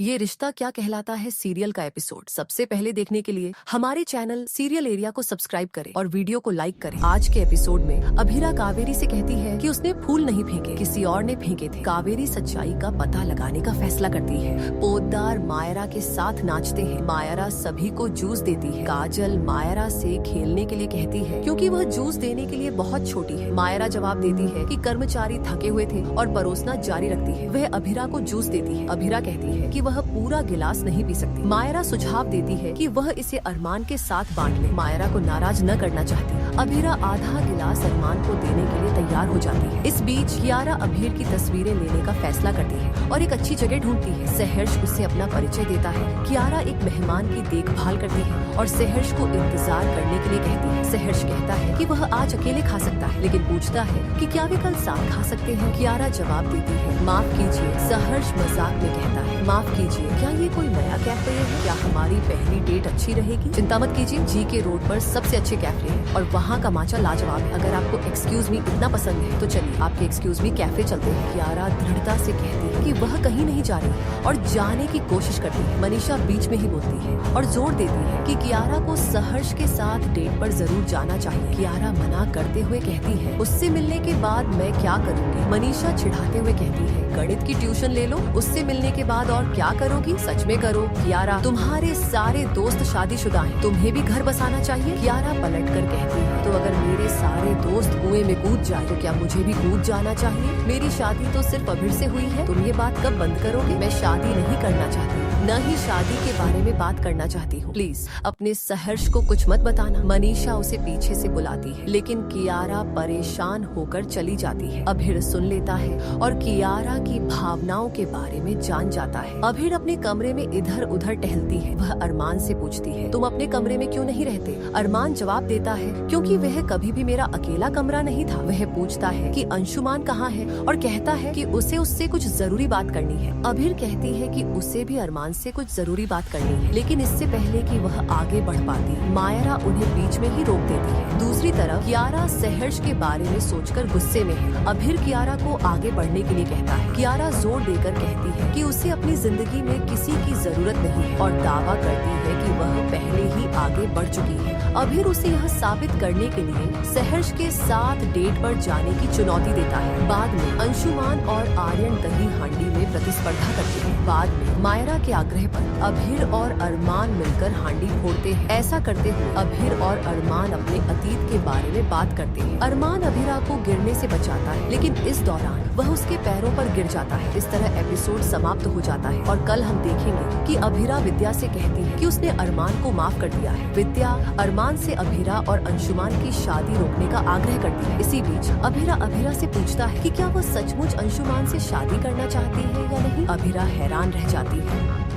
ये रिश्ता क्या कहलाता है सीरियल का एपिसोड सबसे पहले देखने के लिए हमारे चैनल सीरियल एरिया को सब्सक्राइब करें और वीडियो को लाइक करें। आज के एपिसोड में अभीरा कावेरी से कहती है कि उसने फूल नहीं फेंके, किसी और ने फेंके थे। कावेरी सच्चाई का पता लगाने का फैसला करती है। पोद्दार मायरा के साथ नाचते हैं। मायरा सभी को जूस देती है। काजल मायरा से खेलने के लिए कहती है क्योंकि वह जूस देने के लिए बहुत छोटी है। मायरा जवाब देती है कि कर्मचारी थके हुए थे और परोसना जारी रखती है। वह अभीरा को जूस देती है। अभीरा कहती है कि वह पूरा गिलास नहीं पी सकती। मायरा सुझाव देती है कि वह इसे अरमान के साथ बांट ले। मायरा को नाराज न करना चाहती। अभीरा आधा गिलास अरमान को देने के लिए तैयार हो जाती है। इस बीच कियारा अभीर की तस्वीरें लेने का फैसला करती है और एक अच्छी जगह ढूंढती है। सहर्ष उसे अपना परिचय देता है। कियारा एक मेहमान की देखभाल करती है और सहर्ष को इंतजार करने के लिए कहती है। सहर्ष कहता है कि वह आज अकेले खा सकता है, लेकिन पूछता है कि क्या वे कल साथ खा सकते हैं। कियारा जवाब देती है माफ कीजिए। सहर्ष मजाक में कहता है माफ कीजिए, क्या ये कोई नया कैफे है? क्या हमारी पहली डेट अच्छी रहेगी? चिंता मत कीजिए, जी के रोड पर सबसे अच्छे कैफे हैं और वहाँ का माचा लाजवाब है। अगर आपको एक्सक्यूज मी इतना पसंद है तो चलिए आपके एक्सक्यूज मी कैफे चलते हैं। कियारा दृढ़ता से कहती है कि वह कहीं नहीं जा रही और जाने की कोशिश करती है। मनीषा बीच में ही बोलती है और जोर देती है कि कियारा को सहर्ष के साथ डेट पर जरूर जाना चाहिए। कियारा मना करते हुए कहती है उससे मिलने के बाद मैं क्या करूँगी? मनीषा चिढ़ाते हुए कहती है गणित की ट्यूशन ले लो, उससे मिलने के बाद और क्या करोगी? सच में करो। कियारा तुम्हारे सारे दोस्त शादीशुदा हैं, तुम्हें भी घर बसाना चाहिए। कियारा पलट कर कहती है तो अगर मेरे सारे दोस्त कुएं में कूद जाए तो क्या मुझे भी कूद जाना चाहिए? मेरी शादी तो सिर्फ अभीर से हुई है, तुम ये बात कब बंद करोगे? मैं शादी नहीं करना चाहती, न ही शादी के बारे में बात करना चाहती हूँ। प्लीज अपने सहर्ष को कुछ मत बताना। मनीषा उसे पीछे से बुलाती है, लेकिन कियारा परेशान होकर चली जाती है। अभीर सुन लेता है और कियारा की भावनाओं के बारे में जान जाता है। अभीर अपने कमरे में इधर उधर टहलती है। वह अरमान से पूछती है तुम अपने कमरे में क्यों नहीं रहते? अरमान जवाब देता है क्योंकि वह कभी भी मेरा अकेला कमरा नहीं था। वह पूछता है कि अंशुमान कहाँ है और कहता है कि उसे उससे कुछ जरूरी बात करनी है। अभीर कहती है कि उसे भी अरमान से कुछ जरूरी बात करनी है, लेकिन इससे पहले कि वह आगे बढ़ पाती मायरा उन्हें बीच में ही रोक देती है। दूसरी तरफ कियारा सहर्ष के बारे में सोचकर गुस्से में है। अभीर कियारा को आगे बढ़ने के लिए कहता है। कियारा जोर देकर कहती है कि उसे अपनी जिंदगी में किसी की जरूरत नहीं है और दावा करती है कि वह पहले ही आगे बढ़ चुकी है। अभीर उसे यह साबित करने के लिए सहर्ष के साथ डेट पर जाने की चुनौती देता है। बाद में अंशुमान और आर्यन दही हांडी में प्रतिस्पर्धा करते हैं। बाद में मायरा के आग्रह पर अभीर और अरमान मिलकर हांडी फोड़ते हैं। ऐसा करते हुए अभीर और अरमान अपने अतीत के बारे में बात करते हैं। अरमान अभीरा को गिरने से बचाता है, लेकिन इस दौरान वह उसके पैरों पर गिर जाता है। इस तरह एपिसोड समाप्त हो जाता है और कल हम देखेंगे कि अभीरा विद्या से कहती है कि उसने अरमान को माफ कर दिया है। विद्या अरमान से अभीरा और अंशुमान की शादी रोकने का आग्रह करती है। इसी बीच अभीरा से पूछता है कि क्या वह सचमुच अंशुमान से शादी करना चाहती है या नहीं। अभीरा हैरान रह जाती है।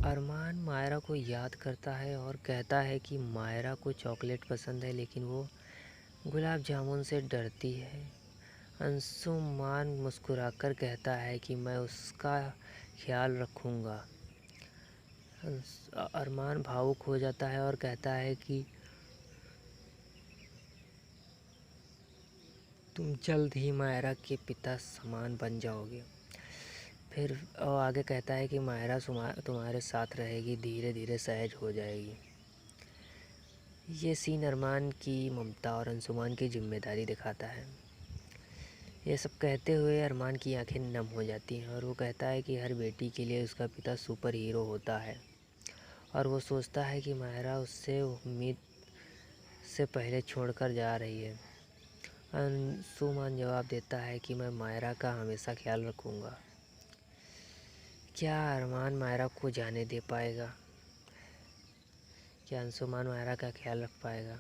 अरमान मायरा को याद करता है और कहता है कि मायरा को चॉकलेट पसंद है, लेकिन वो गुलाब जामुन से डरती है। अंशुमान मुस्कुराकर कहता है कि मैं उसका ख्याल रखूँगा। अरमान भावुक हो जाता है और कहता है कि तुम जल्द ही मायरा के पिता समान बन जाओगे। फिर और आगे कहता है कि मायरा तुम्हारे साथ रहेगी, धीरे धीरे सहज हो जाएगी। ये सीन अरमान की ममता और अंशुमान की जिम्मेदारी दिखाता है। ये सब कहते हुए अरमान की आंखें नम हो जाती हैं और वो कहता है कि हर बेटी के लिए उसका पिता सुपर हीरो होता है और वो सोचता है कि मायरा उससे उम्मीद से पहले छोड़कर जा रही है। अंशुमान जवाब देता है कि मैं मायरा का हमेशा ख्याल रखूँगा। क्या अरमान मायरा को जाने दे पाएगा? क्या अंशुमान मायरा का ख्याल रख पाएगा?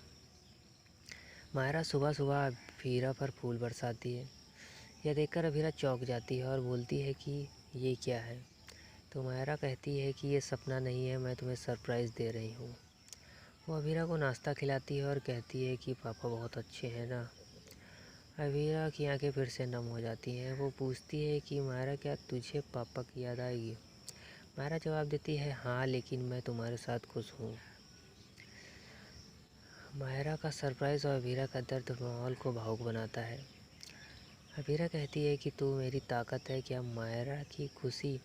मायरा सुबह सुबह अभीरा पर फूल बरसाती है। यह देखकर अभीरा चौंक जाती है और बोलती है कि ये क्या है? तो मायरा कहती है कि ये सपना नहीं है, मैं तुम्हें सरप्राइज़ दे रही हूँ। वो अभीरा को नाश्ता खिलाती है और कहती है कि पापा बहुत अच्छे हैं ना। अभीरा की आंखें फिर से नम हो जाती हैं। वो पूछती है कि मायरा क्या तुझे पापा की याद आएगी? मायरा जवाब देती है, हाँ लेकिन मैं तुम्हारे साथ खुश हूँ। मायरा का सरप्राइज़ और अभीरा का दर्द माहौल को भावुक बनाता है। अभीरा कहती है कि तू मेरी ताकत है। क्या मायरा की खुशी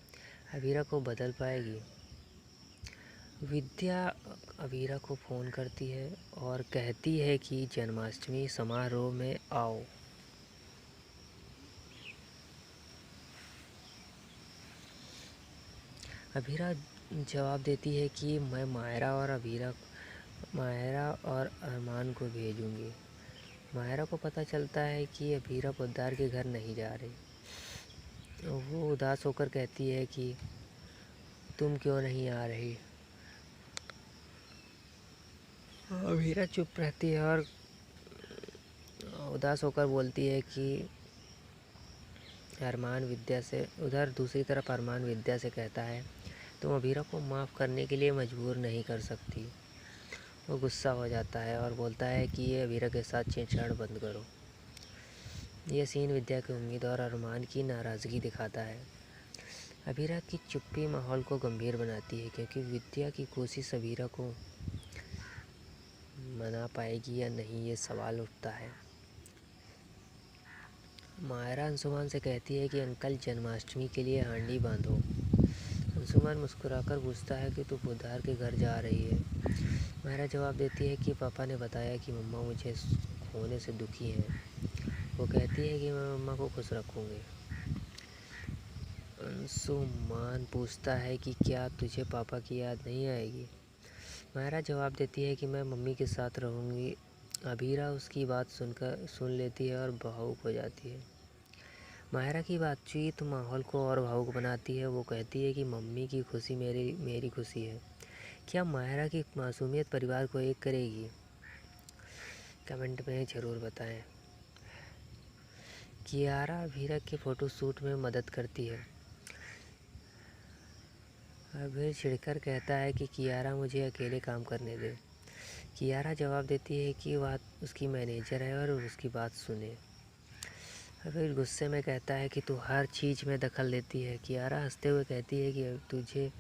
अभीरा को बदल पाएगी? विद्या अभीरा को फ़ोन करती है और कहती है कि जन्माष्टमी समारोह में आओ। अभीरा जवाब देती है कि मैं मायरा और अरमान को भेजूंगी। मायरा को पता चलता है कि अभीरा पोद्दार के घर नहीं जा रही। वो उदास होकर कहती है कि तुम क्यों नहीं आ रही? अभीरा चुप रहती है और उदास होकर बोलती है कि दूसरी तरफ अरमान विद्या से कहता है, तुम अभीरा को माफ़ करने के लिए मजबूर नहीं कर सकती। वो गुस्सा हो जाता है और बोलता है कि ये अभीरा के साथ छेड़छाड़ बंद करो। यह सीन विद्या की उम्मीद और अरमान की नाराज़गी दिखाता है। अभीरा की चुप्पी माहौल को गंभीर बनाती है क्योंकि विद्या की कोशिश अभीरा को मना पाएगी या नहीं, ये सवाल उठता है। मायरा अंशुमान से कहती है कि अंकल जन्माष्टमी के लिए हांडी बांधो। अंशुमान मुस्कुराकर पूछता है कि तू पोद्दार के घर जा रही है? मायरा जवाब देती है कि पापा ने बताया कि मम्मा मुझे खोने से दुखी हैं। वो कहती है कि मैं मम्मा को खुश रखूँगी। अंशुमान पूछता है कि क्या तुझे पापा की याद नहीं आएगी? मायरा जवाब देती है कि मैं मम्मी के साथ रहूँगी। अभीरा उसकी बात सुन लेती है और भावुक हो जाती है। मायरा की बातचीत माहौल को और भावुक बनाती है। वो कहती है कि मम्मी की खुशी मेरी खुशी है। क्या मायरा की मासूमियत परिवार को एक करेगी? कमेंट में ज़रूर बताएं। कियारा अभीरा के फ़ोटोशूट में मदद करती है। अभीर चिढ़कर कहता है कि कियारा मुझे अकेले काम करने दे। कियारा जवाब देती है कि वह उसकी मैनेजर है और उसकी बात सुने। अभीर गुस्से में कहता है कि तू हर चीज़ में दखल देती है। कियारा हंसते हुए कहती है कि तुझे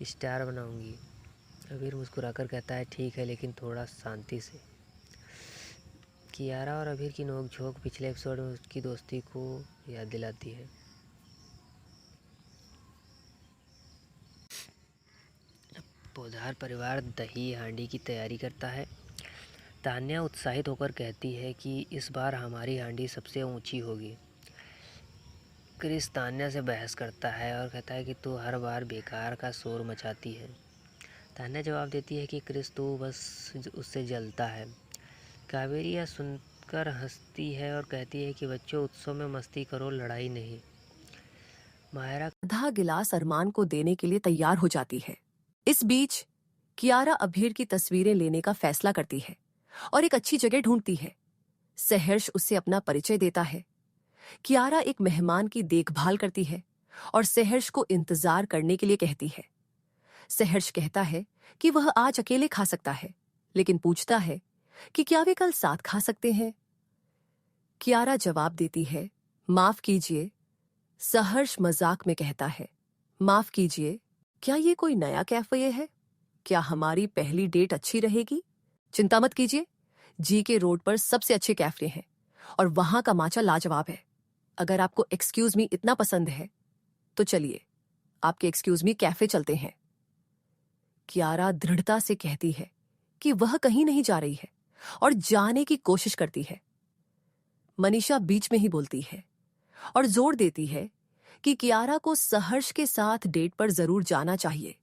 स्टार बनाऊंगी। अभीर मुस्कुराकर कहता है ठीक है, लेकिन थोड़ा शांति से। कियारा और अभीर की नोक-झोंक पिछले एपिसोड में उसकी दोस्ती को याद दिलाती है। पोद्दार परिवार दही हांडी की तैयारी करता है। तान्या उत्साहित होकर कहती है कि इस बार हमारी हांडी सबसे ऊंची होगी। क्रिस तान्या से बहस करता है और कहता है कि तू हर बार बेकार का शोर मचाती है। तान्या जवाब देती है कि क्रिस तू बस उससे जलता है। कावेरी यह सुनकर हंसती है और कहती है कि बच्चों उत्सव में मस्ती करो, लड़ाई नहीं। मायरा आधा गिलास अरमान को देने के लिए तैयार हो जाती है। इस बीच कियारा अभीर की तस्वीरें लेने का फैसला करती है और एक अच्छी जगह ढूंढती है। सहर्ष उसे अपना परिचय देता है। कियारा एक मेहमान की देखभाल करती है और सहर्ष को इंतजार करने के लिए कहती है। सहर्ष कहता है कि वह आज अकेले खा सकता है, लेकिन पूछता है कि क्या वे कल साथ खा सकते हैं। कियारा जवाब देती है, माफ कीजिए। सहर्ष मजाक में कहता है, माफ कीजिए, क्या ये कोई नया कैफे है? क्या हमारी पहली डेट अच्छी रहेगी? चिंता मत कीजिए, जीके रोड पर सबसे अच्छे कैफे हैं और वहां का माचा लाजवाब है। अगर आपको एक्सक्यूज मी इतना पसंद है तो चलिए आपके एक्सक्यूज मी कैफे चलते हैं। कियारा दृढ़ता से कहती है कि वह कहीं नहीं जा रही है और जाने की कोशिश करती है। मनीषा बीच में ही बोलती है और जोर देती है कि कियारा को सहर्ष के साथ डेट पर जरूर जाना चाहिए।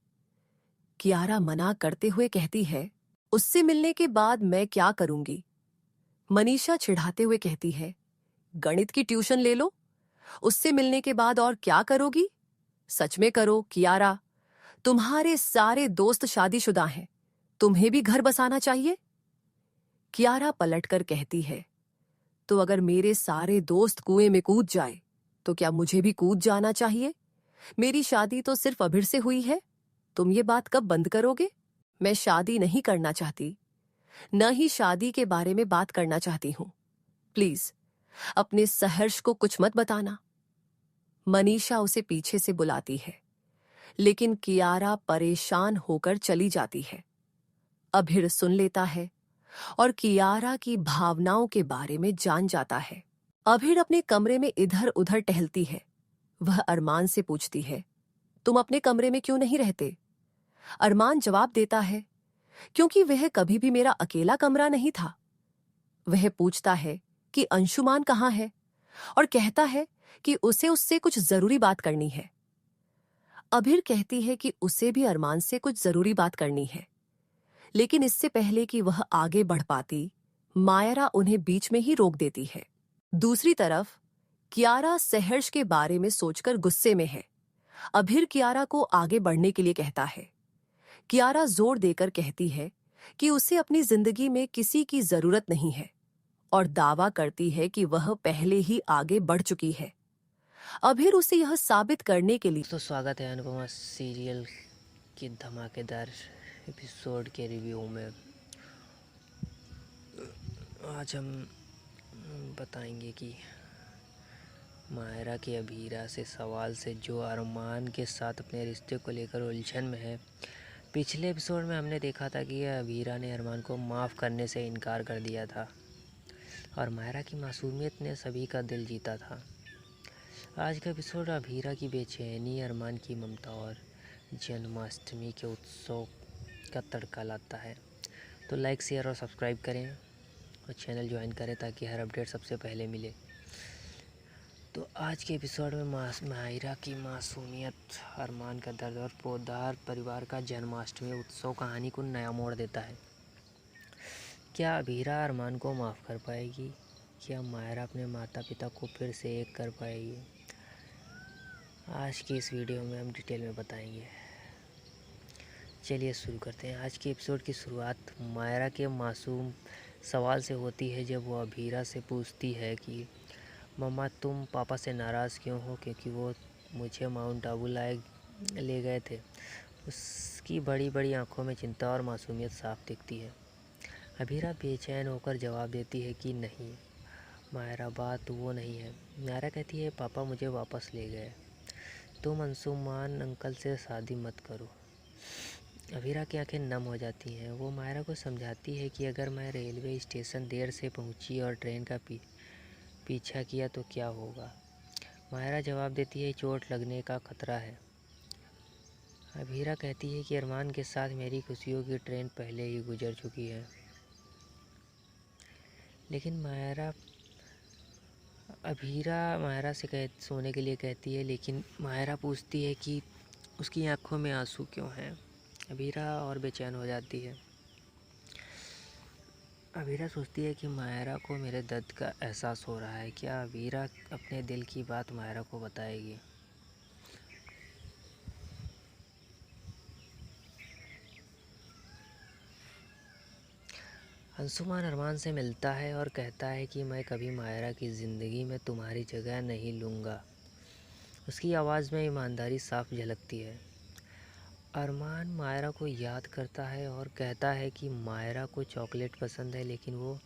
कियारा मना करते हुए कहती है, उससे मिलने के बाद मैं क्या करूंगी? मनीषा चिढ़ाते हुए कहती है, गणित की ट्यूशन ले लो। उससे मिलने के बाद और क्या करोगी? सच में करो कियारा, तुम्हारे सारे दोस्त शादीशुदा हैं, तुम्हें भी घर बसाना चाहिए। कियारा पलटकर कहती है, तो अगर मेरे सारे दोस्त कुएं में कूद जाए तो क्या मुझे भी कूद जाना चाहिए? मेरी शादी तो सिर्फ अभीर से हुई है। तुम ये बात कब बंद करोगे? मैं शादी नहीं करना चाहती, न ही शादी के बारे में बात करना चाहती हूं। प्लीज अपने सहर्ष को कुछ मत बताना। मनीषा उसे पीछे से बुलाती है। लेकिन कियारा परेशान होकर चली जाती है। अभिर सुन लेता है और कियारा की भावनाओं के बारे में जान जाता है। अभिर अपने कमरे में इधर उधर टहलती है। वह अरमान से पूछती है, तुम अपने कमरे में क्यों नहीं रहते? अरमान जवाब देता है, क्योंकि वह कभी भी मेरा अकेला कमरा नहीं था। वह पूछता है कि अंशुमान कहाँ है और कहता है कि उसे उससे कुछ जरूरी बात करनी है। अभिर कहती है कि उसे भी अरमान से कुछ जरूरी बात करनी है, लेकिन इससे पहले कि वह आगे बढ़ पाती, मायरा उन्हें बीच में ही रोक देती है। दूसरी तरफ कियारा सहर्ष के बारे में सोचकर गुस्से में है। अभिर कियारा को आगे बढ़ने के लिए कहता है। कियारा जोर देकर कहती है कि उसे अपनी जिंदगी में किसी की जरूरत नहीं है और दावा करती है कि वह पहले ही आगे बढ़ चुकी है। अभिर उसे यह साबित करने के लिए तो स्वागत है अनुपमा सीरियल की धमाकेदार एपिसोड के रिव्यू में। आज हम बताएंगे कि मायरा के अभीरा से सवाल से जो अरमान के साथ अपने रिश्ते को लेकर उलझन में है। पिछले एपिसोड में हमने देखा था कि अभीरा ने अरमान को माफ़ करने से इनकार कर दिया था और मायरा की मासूमियत ने सभी का दिल जीता था। आज का एपिसोड अभीरा की बेचैनी, अरमान की ममता और जन्माष्टमी के उत्सव का तड़का लाता है। तो लाइक, शेयर और सब्सक्राइब करें और चैनल ज्वाइन करें ताकि हर अपडेट सबसे पहले मिले। तो आज के एपिसोड में मायरा की मासूमियत, अरमान का दर्द और पोद्दार परिवार का जन्माष्टमी उत्सव कहानी को नया मोड़ देता है। क्या अभीरा अरमान को माफ़ कर पाएगी? क्या मायरा अपने माता पिता को फिर से एक कर पाएगी? आज की इस वीडियो में हम डिटेल में बताएंगे। चलिए शुरू करते हैं। आज के एपिसोड की शुरुआत मायरा के मासूम सवाल से होती है, जब वो अभीरा से पूछती है कि मम्मा, तुम पापा से नाराज़ क्यों हो क्योंकि वो मुझे माउंट आबू ले गए थे। उसकी बड़ी बड़ी आंखों में चिंता और मासूमियत साफ दिखती है। अभीरा बेचैन होकर जवाब देती है कि नहीं मायरा, बात वो नहीं है। मायरा कहती है, पापा मुझे वापस ले गए, तुम अंशुमान अंकल से शादी मत करो। अभीरा की आंखें नम हो जाती हैं। वो मायरा को समझाती है कि अगर मैं रेलवे स्टेशन देर से पहुंची और ट्रेन का पीछा किया तो क्या होगा। मायरा जवाब देती है, चोट लगने का खतरा है। अभीरा कहती है कि अरमान के साथ मेरी खुशियों की ट्रेन पहले ही गुजर चुकी है। लेकिन अभीरा मायरा से सोने के लिए कहती है, लेकिन मायरा पूछती है कि उसकी आंखों में आंसू क्यों हैं। अभीरा और बेचैन हो जाती है। अभीरा सोचती है कि मायरा को मेरे दर्द का एहसास हो रहा है। क्या अभीरा अपने दिल की बात मायरा को बताएगी? अंशुमान अरमान से मिलता है और कहता है कि मैं कभी मायरा की ज़िंदगी में तुम्हारी जगह नहीं लूँगा। उसकी आवाज़ में ईमानदारी साफ झलकती है। अरमान मायरा को याद करता है और कहता है कि मायरा को चॉकलेट पसंद है, लेकिन वो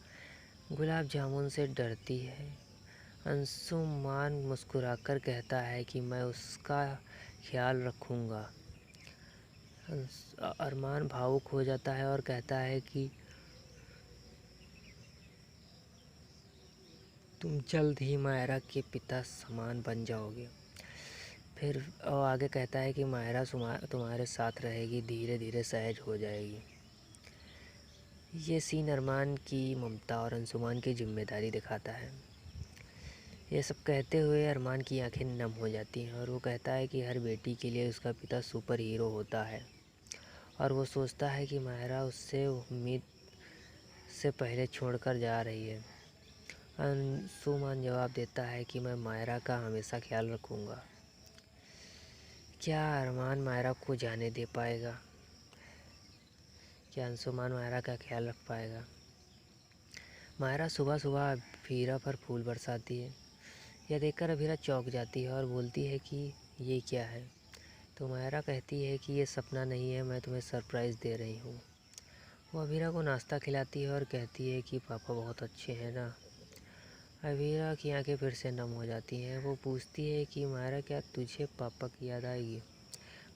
गुलाब जामुन से डरती है। अंशुमान मुस्कुराकर कहता है कि मैं उसका ख्याल रखूँगा। अरमान भावुक हो जाता है और कहता है कि तुम जल्द ही मायरा के पिता समान बन जाओगे। फिर और आगे कहता है कि मायरा तुम्हारे साथ रहेगी, धीरे धीरे सहज हो जाएगी। ये सीन अरमान की ममता और अंशुमान की जिम्मेदारी दिखाता है। ये सब कहते हुए अरमान की आंखें नम हो जाती हैं और वो कहता है कि हर बेटी के लिए उसका पिता सुपर हीरो होता है और वो सोचता है कि मायरा उससे उम्मीद से पहले छोड़कर जा रही है। अंशुमान जवाब देता है कि मैं मायरा का हमेशा ख्याल रखूँगा। क्या अरमान मायरा को जाने दे पाएगा? क्या अंशुमान मायरा का ख्याल रख पाएगा? मायरा सुबह सुबह अभीरा पर फूल बरसाती है। यह देखकर अभीरा चौंक जाती है और बोलती है कि ये क्या है। तो मायरा कहती है कि ये सपना नहीं है, मैं तुम्हें सरप्राइज़ दे रही हूँ। वो अभीरा को नाश्ता खिलाती है और कहती है कि पापा बहुत अच्छे हैं ना। अभीरा की आंखें फिर से नम हो जाती हैं। वो पूछती है कि मायरा, क्या तुझे पापा की याद आएगी?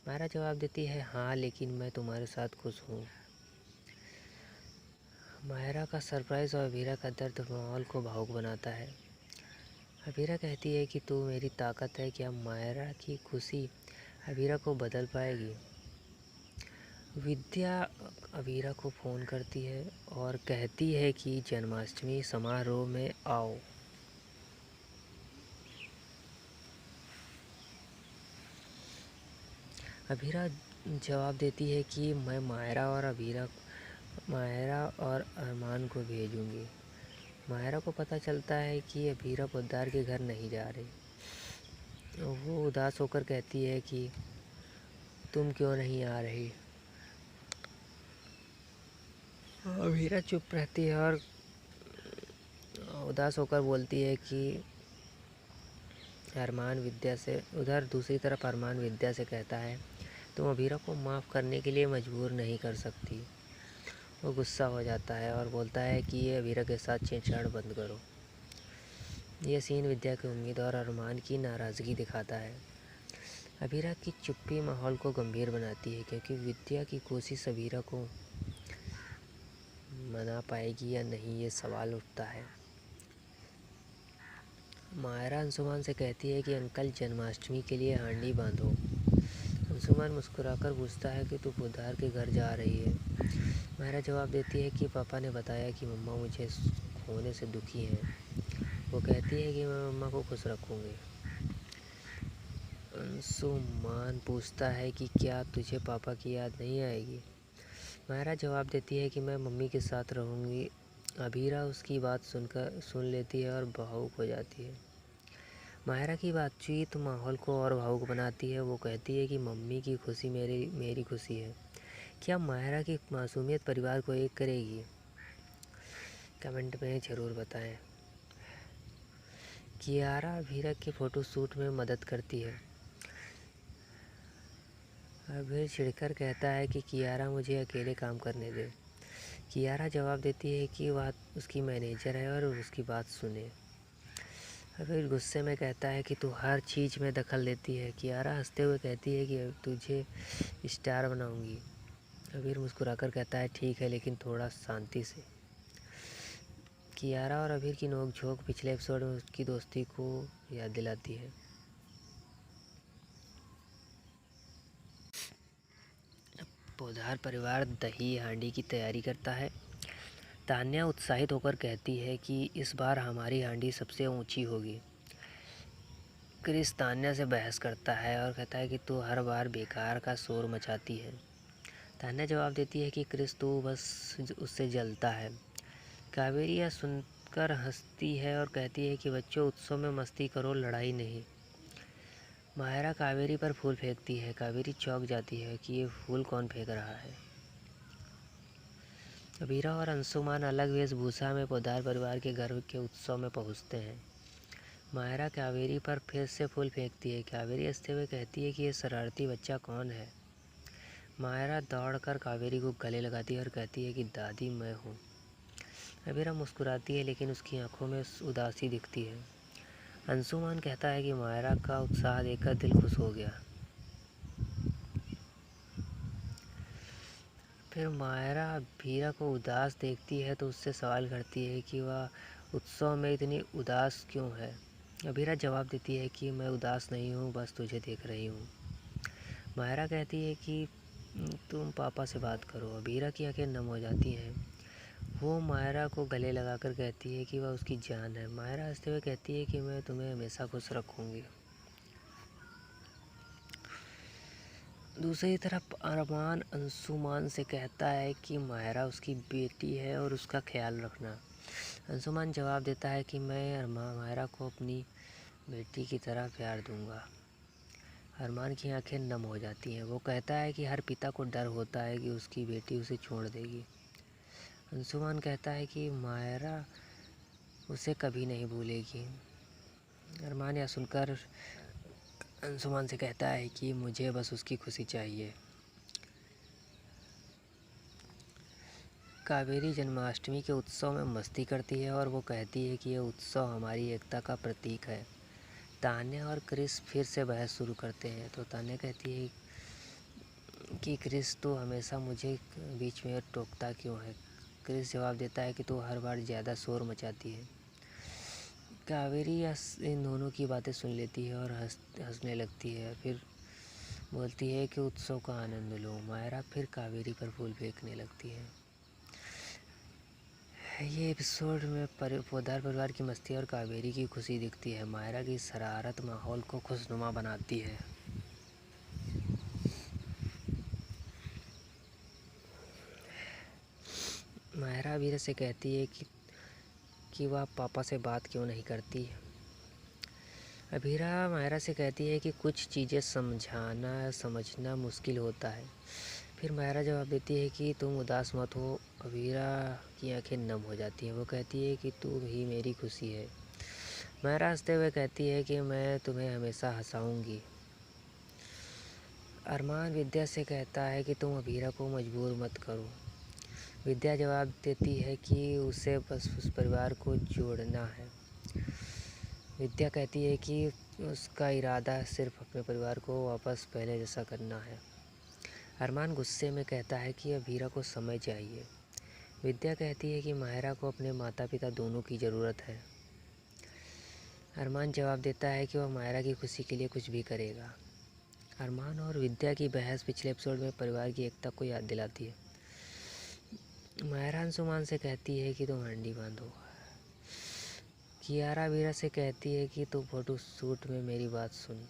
मायरा जवाब देती है, हाँ लेकिन मैं तुम्हारे साथ खुश हूँ। मायरा का सरप्राइज़ और अभीरा का दर्द माहौल को भावुक बनाता है। अभीरा कहती है कि तू मेरी ताकत है। क्या मायरा की खुशी अभीरा को बदल पाएगी? विद्या अभीरा को फ़ोन करती है और कहती है कि जन्माष्टमी समारोह में आओ। अभीरा जवाब देती है कि मैं मायरा और अरमान को भेजूंगी। मायरा को पता चलता है कि अभीरा पोद्दार के घर नहीं जा रही। वो उदास होकर कहती है कि तुम क्यों नहीं आ रही? अभीरा चुप रहती है और उदास होकर बोलती है कि दूसरी तरफ अरमान विद्या से कहता है, तुम अभीरा को माफ़ करने के लिए मजबूर नहीं कर सकती। वो गुस्सा हो जाता है और बोलता है कि ये अभीरा के साथ छेड़छाड़ बंद करो। यह सीन विद्या की उम्मीद और अरमान की नाराज़गी दिखाता है। अभीरा की चुप्पी माहौल को गंभीर बनाती है, क्योंकि विद्या की कोशिश अभीरा को मना पाएगी या नहीं, ये सवाल उठता है। मायरा अंशुमान से कहती है कि अंकल जन्माष्टमी के लिए हांडी बांधो। अंशुमान मुस्कुराकर पूछता है कि तू पोद्दार के घर जा रही है? मायरा जवाब देती है कि पापा ने बताया कि मम्मा मुझे खोने से दुखी हैं। वो कहती है कि मैं मम्मा को खुश रखूँगी। अंशुमान पूछता है कि क्या तुझे पापा की याद नहीं आएगी? मायरा जवाब देती है कि मैं मम्मी के साथ रहूँगी। अभीरा उसकी बात सुन लेती है और भावुक हो जाती है। मायरा की बातचीत माहौल को और भावुक बनाती है। वो कहती है कि मम्मी की खुशी मेरी खुशी है। क्या मायरा की मासूमियत परिवार को एक करेगी? कमेंट में ज़रूर बताएं। कियारा अभीरा के फ़ोटो शूट में मदद करती है। अभीर चिढ़कर कहता है कि कियारा मुझे अकेले काम करने दे। कियारा जवाब देती है कि वह उसकी मैनेजर है और उसकी बात सुने। अभीर गुस्से में कहता है कि तू हर चीज़ में दखल देती है। कियारा हंसते हुए कहती है कि तुझे स्टार बनाऊंगी। अभीर मुस्कुराकर कहता है, ठीक है लेकिन थोड़ा शांति से। कियारा और अभीर की नोकझोंक पिछले एपिसोड में उसकी दोस्ती को याद दिलाती है। पोद्दार परिवार दही हांडी की तैयारी करता है। तान्या उत्साहित होकर कहती है कि इस बार हमारी हांडी सबसे ऊंची होगी। क्रिस तान्या से बहस करता है और कहता है कि तू हर बार बेकार का शोर मचाती है। तान्या जवाब देती है कि क्रिस तू बस उससे जलता है। कावेरी यह सुनकर हंसती है और कहती है कि बच्चों उत्सव में मस्ती करो, लड़ाई नहीं। मायरा कावेरी पर फूल फेंकती है। कावेरी चौंक जाती है कि ये फूल कौन फेंक रहा है। अभीरा और अंशुमान अलग वेशभूषा में पोद्दार परिवार के घर के उत्सव में पहुंचते हैं। मायरा कावेरी पर फिर से फूल फेंकती है। कावेरी हंसते हुए कहती है कि ये शरारती बच्चा कौन है। मायरा दौड़कर कावेरी को गले लगाती है और कहती है कि दादी मैं हूँ। अभीरा मुस्कुराती है लेकिन उसकी आंखों में उदासी दिखती है। अंशुमान कहता है कि मायरा का उत्साह देखकर दिल खुश हो गया। फिर मायरा अभीरा को उदास देखती है तो उससे सवाल करती है कि वह उत्सव में इतनी उदास क्यों है। अभीरा जवाब देती है कि मैं उदास नहीं हूँ, बस तुझे देख रही हूँ। मायरा कहती है कि तुम पापा से बात करो। अभीरा की आंखें नम हो जाती हैं। वो मायरा को गले लगाकर कहती है कि वह उसकी जान है। मायरा हंसते हुए कहती है कि मैं तुम्हें हमेशा खुश रखूँगी। दूसरी तरफ अरमान अंशुमान से कहता है कि मायरा उसकी बेटी है और उसका ख्याल रखना। अंशुमान जवाब देता है कि मैं मायरा को अपनी बेटी की तरह प्यार दूंगा। अरमान की आंखें नम हो जाती हैं। वो कहता है कि हर पिता को डर होता है कि उसकी बेटी उसे छोड़ देगी। अंशुमान कहता है कि मायरा उसे कभी नहीं भूलेगी। अरमान यह सुनकर अंशुमान से कहता है कि मुझे बस उसकी खुशी चाहिए। कावेरी जन्माष्टमी के उत्सव में मस्ती करती है और वो कहती है कि यह उत्सव हमारी एकता का प्रतीक है। तान्या और क्रिस फिर से बहस शुरू करते हैं तो तान्या कहती है कि क्रिस तो हमेशा मुझे बीच में टोकता क्यों है। क्रिस जवाब देता है कि तू हर बार ज़्यादा शोर मचाती है। कावेरी इन दोनों की बातें सुन लेती है और हंसने लगती है। फिर बोलती है कि उत्सव का आनंद लो। मायरा फिर कावेरी पर फूल फेंकने लगती है। ये एपिसोड में पोद्दार परिवार की मस्ती और कावेरी की खुशी दिखती है। मायरा की शरारत माहौल को खुशनुमा बनाती है। मायरा अभीरा से कहती है कि वह पापा से बात क्यों नहीं करती। अभीरा मायरा से कहती है कि कुछ चीज़ें समझना मुश्किल होता है। फिर मायरा जवाब देती है कि तुम उदास मत हो। अभीरा की आंखें नम हो जाती हैं। वो कहती है कि तू ही मेरी खुशी है। मायरा हंसते हुए कहती है कि मैं तुम्हें हमेशा हंसाऊंगी। अरमान विद्या से कहता है कि तुम अभीरा को मजबूर मत करो। विद्या जवाब देती है कि उसे बस उस परिवार को जोड़ना है। विद्या कहती है कि उसका इरादा सिर्फ अपने परिवार को वापस पहले जैसा करना है। अरमान गुस्से में कहता है कि अभीरा को समय चाहिए। विद्या कहती है कि मायरा को अपने माता पिता दोनों की ज़रूरत है। अरमान जवाब देता है कि वह मायरा की खुशी के लिए कुछ भी करेगा। अरमान और विद्या की बहस पिछले एपिसोड में परिवार की एकता को याद दिलाती है। मायरा अंशुमान से कहती है कि तुम हंडी बांधो। कियारा अभीरा से कहती है कि तू फोटो शूट में मेरी बात सुन।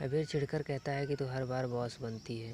अभीर चिढ़कर कहता है कि तू हर बार बॉस बनती है।